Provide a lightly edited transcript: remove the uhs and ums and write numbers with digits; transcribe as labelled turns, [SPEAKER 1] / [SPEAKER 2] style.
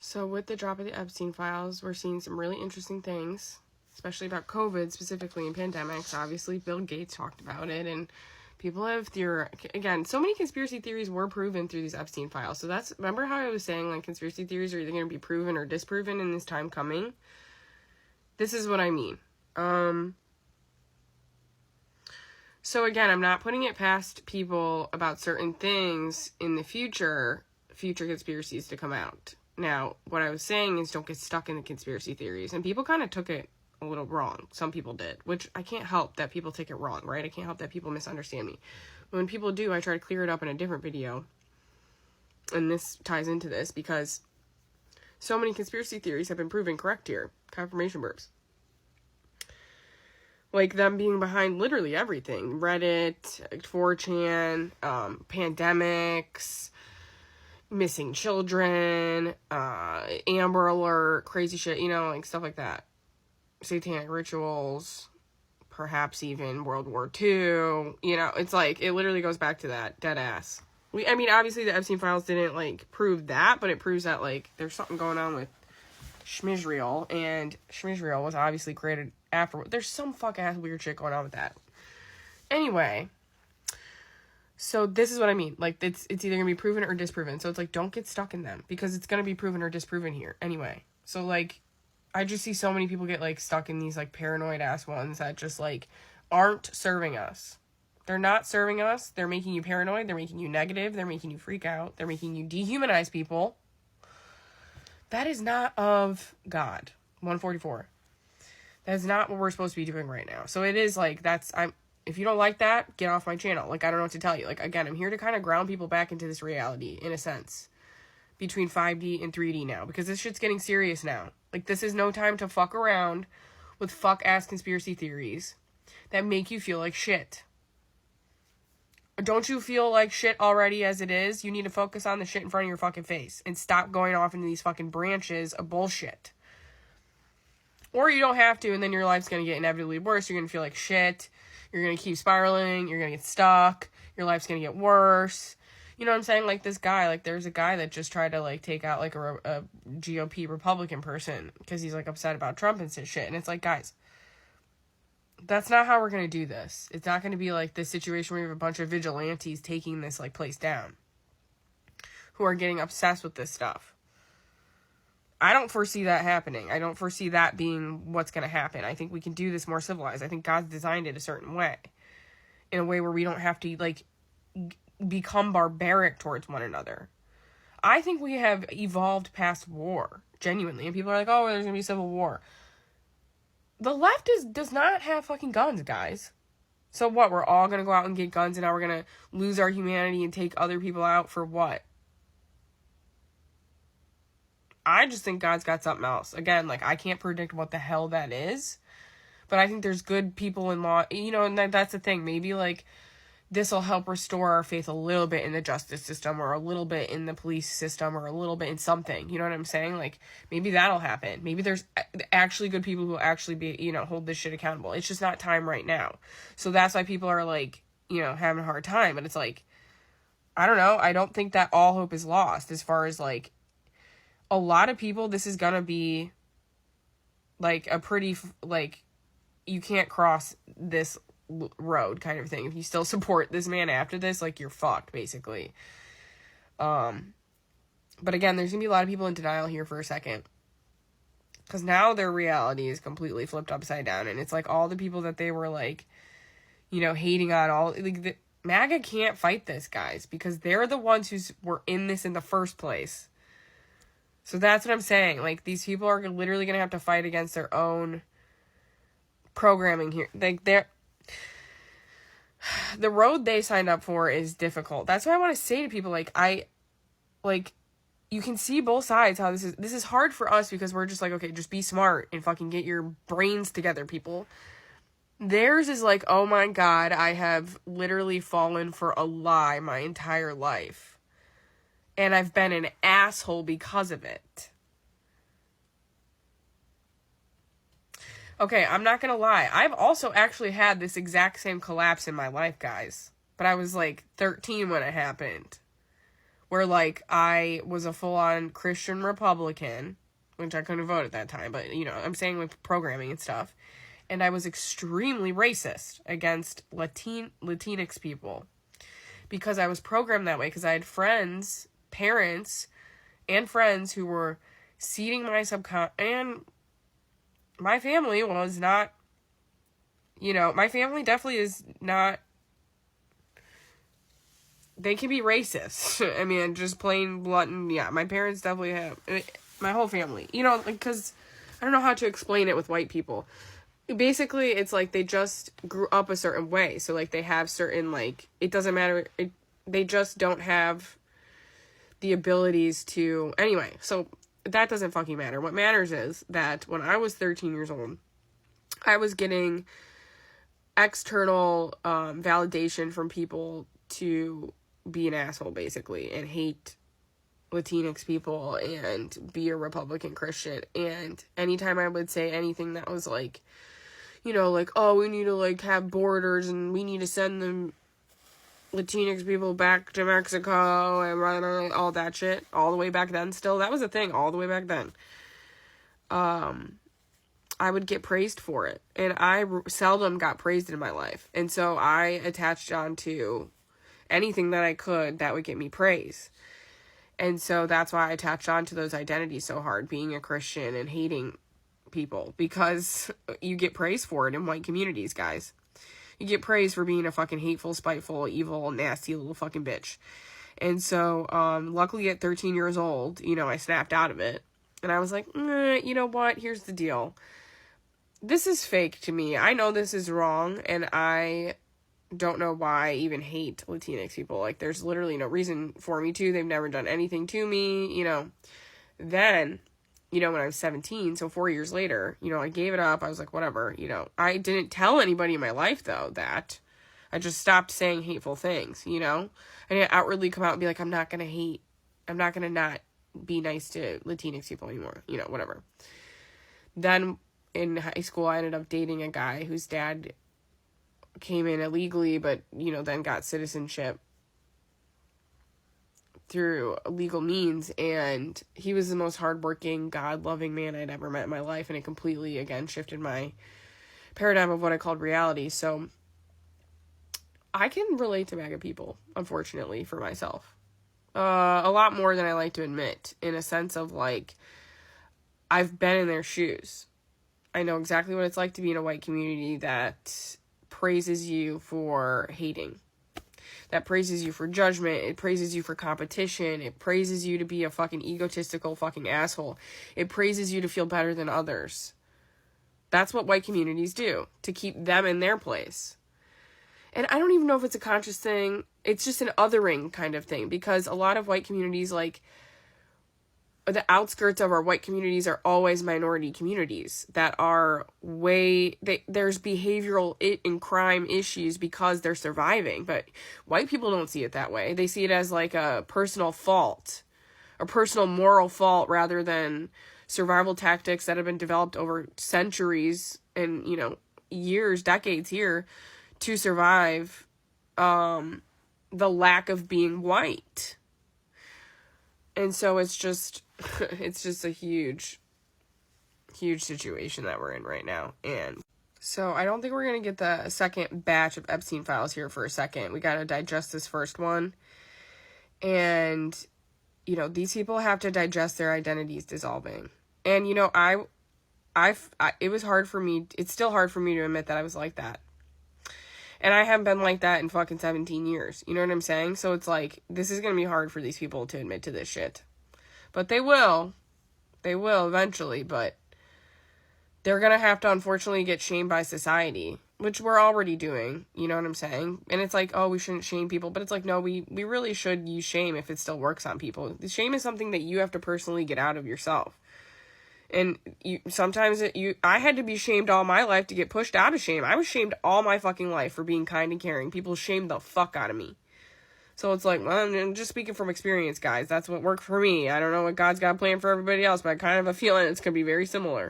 [SPEAKER 1] So with the drop of the Epstein files, we're seeing some really interesting things, especially about COVID specifically and pandemics. Obviously, Bill Gates talked about it, and people have again, so many conspiracy theories were proven through these Epstein files. So remember how I was saying, like, conspiracy theories are either going to be proven or disproven in this time coming? This is what I mean. So again, I'm not putting it past people about certain things in the future conspiracies to come out. Now, what I was saying is don't get stuck in the conspiracy theories. And people kind of took it a little wrong. Some people did, which I can't help that people take it wrong, right? I can't help that people misunderstand me. When people do, I try to clear it up in a different video. And this ties into this because so many conspiracy theories have been proven correct here. Confirmation burps. Like them being behind literally everything. Reddit, 4chan, pandemics, missing children, Amber Alert, crazy shit, like stuff like that. Satanic rituals, perhaps even World War II, it's like, it literally goes back to that, dead ass. Obviously the Epstein files didn't, prove that, but it proves that, there's something going on with Schmizrael, and Schmizrael was obviously created after. There's some fuck-ass weird shit going on with that. Anyway, so this is what I mean. It's either going to be proven or disproven. So it's don't get stuck in them, because it's going to be proven or disproven here. Anyway, so, I just see so many people get, stuck in these, paranoid-ass ones that just, aren't serving us. They're not serving us. They're making you paranoid. They're making you negative. They're making you freak out. They're making you dehumanize people. That is not of God. 144. That is not what we're supposed to be doing right now. So it is if you don't like that, get off my channel. I don't know what to tell you. Again, I'm here to kind of ground people back into this reality, in a sense, between 5D and 3D now, because this shit's getting serious now. This is no time to fuck around with fuck-ass conspiracy theories that make you feel like shit. Don't you feel like shit already as it is? You need to focus on the shit in front of your fucking face and stop going off into these fucking branches of bullshit. Or you don't have to, and then your life's going to get inevitably worse. You're going to feel like shit. You're going to keep spiraling. You're going to get stuck. Your life's going to get worse. You know what I'm saying? This guy, there's a guy that just tried to, take out, a GOP Republican person because he's, upset about Trump and shit. And it's guys, that's not how we're going to do this. It's not going to be this situation where you have a bunch of vigilantes taking this, place down, who are getting obsessed with this stuff. I don't foresee that happening. I don't foresee that being what's going to happen. I think we can do this more civilized. I think God's designed it a certain way, in a way where we don't have to, become barbaric towards one another. I think we have evolved past war, genuinely. And people are oh, there's going to be civil war. The left does not have fucking guns, guys. So what? We're all going to go out and get guns, and now we're going to lose our humanity and take other people out for what? I just think God's got something else. Again, I can't predict what the hell that is. But I think there's good people in law, and that's the thing. Maybe, this will help restore our faith a little bit in the justice system, or a little bit in the police system, or a little bit in something. You know what I'm saying? Maybe that'll happen. Maybe there's actually good people who will actually be, hold this shit accountable. It's just not time right now. So that's why people are, having a hard time. But it's I don't know. I don't think that all hope is lost, as far as, a lot of people, this is gonna be, a pretty, you can't cross this road kind of thing. If you still support this man after this, you're fucked, basically. But again, there's gonna be a lot of people in denial here for a second, because now their reality is completely flipped upside down, and it's all the people that they were hating on, all MAGA can't fight this, guys, because they're the ones who were in this in the first place. So that's what I'm saying. These people are literally gonna have to fight against their own programming here. The road they signed up for is difficult. That's why I want to say to people, you can see both sides, how this is hard for us, because we're just okay, just be smart and fucking get your brains together, people. Theirs is oh my God, I have literally fallen for a lie my entire life. And I've been an asshole because of it. Okay, I'm not gonna lie. I've also actually had this exact same collapse in my life, guys. But I was 13 when it happened. where, like, I was a full-on Christian Republican, which I couldn't vote at that time, but, you know, I'm saying with programming and stuff, and I was extremely racist against Latinx people, because I was programmed that way, because I had friends, parents, and friends who were seeding my and my family was not, you know, my family definitely is not, they can be racist. I mean, just plain blunt, yeah, my parents definitely have, my whole family, you know, because I don't know how to explain it with white people. Basically, it's like they just grew up a certain way, so, like, they have certain, like, it doesn't matter, they just don't have the abilities to, anyway, so that doesn't fucking matter. What matters is that when I was 13 years old, I was getting external validation from people to be an asshole, basically, and hate Latinx people and be a Republican Christian. And anytime I would say anything that was like, you know, like, oh, we need to, like, have borders and we need to send them Latinx people back to Mexico and all that shit, all the way back then still, that was a thing all the way back then, I would get praised for it, and I seldom got praised in my life, and so I attached on to anything that I could that would get me praise, and so that's why I attached on to those identities so hard, being a Christian and hating people, because you get praised for it in white communities, guys. You get praised for being a fucking hateful, spiteful, evil, nasty little fucking bitch. And so, luckily at 13 years old, you know, I snapped out of it. And I was like, you know what? Here's the deal. This is fake to me. I know this is wrong, and I don't know why I even hate Latinx people. Like, there's literally no reason for me to. They've never done anything to me, you know. Then, you know, when I was 17, so 4 years later, you know, I gave it up. I was like, whatever, you know. I didn't tell anybody in my life, though, that. I just stopped saying hateful things, you know. I didn't outwardly come out and be like, I'm not going to not be nice to Latinx people anymore, you know, whatever. Then in high school, I ended up dating a guy whose dad came in illegally, but, you know, then got citizenship through legal means, and he was the most hardworking, God-loving man I'd ever met in my life, and it completely, again, shifted my paradigm of what I called reality. So I can relate to MAGA people, unfortunately, for myself. A lot more than I like to admit, in a sense of, like, I've been in their shoes. I know exactly what it's like to be in a white community that praises you for hating, that praises you for judgment, it praises you for competition, it praises you to be a fucking egotistical fucking asshole, it praises you to feel better than others. That's what white communities do, to keep them in their place. And I don't even know if it's a conscious thing, it's just an othering kind of thing, because a lot of white communities, like, the outskirts of our white communities are always minority communities that are there's behavioral and crime issues because they're surviving, but white people don't see it that way. They see it as like a personal fault, a personal moral fault, rather than survival tactics that have been developed over centuries and, you know, years, decades here to survive the lack of being white. And so it's just a huge situation that we're in right now. And so I don't think we're going to get the second batch of Epstein files here for a second. We got to digest this first one. And, you know, these people have to digest their identities dissolving. And, you know, it was hard for me. It's still hard for me to admit that I was like that. And I haven't been like that in fucking 17 years. You know what I'm saying? So it's like, this is going to be hard for these people to admit to this shit. But they will. They will eventually, but they're going to have to, unfortunately, get shamed by society, which we're already doing. You know what I'm saying? And it's like, oh, we shouldn't shame people. But it's like, no, we really should use shame if it still works on people. The shame is something that you have to personally get out of yourself. And I had to be shamed all my life to get pushed out of shame. I was shamed all my fucking life for being kind and caring. People shamed the fuck out of me. So it's like, well, I'm just speaking from experience, guys. That's what worked for me. I don't know what God's got planned for everybody else, but I kind of have a feeling it's going to be very similar.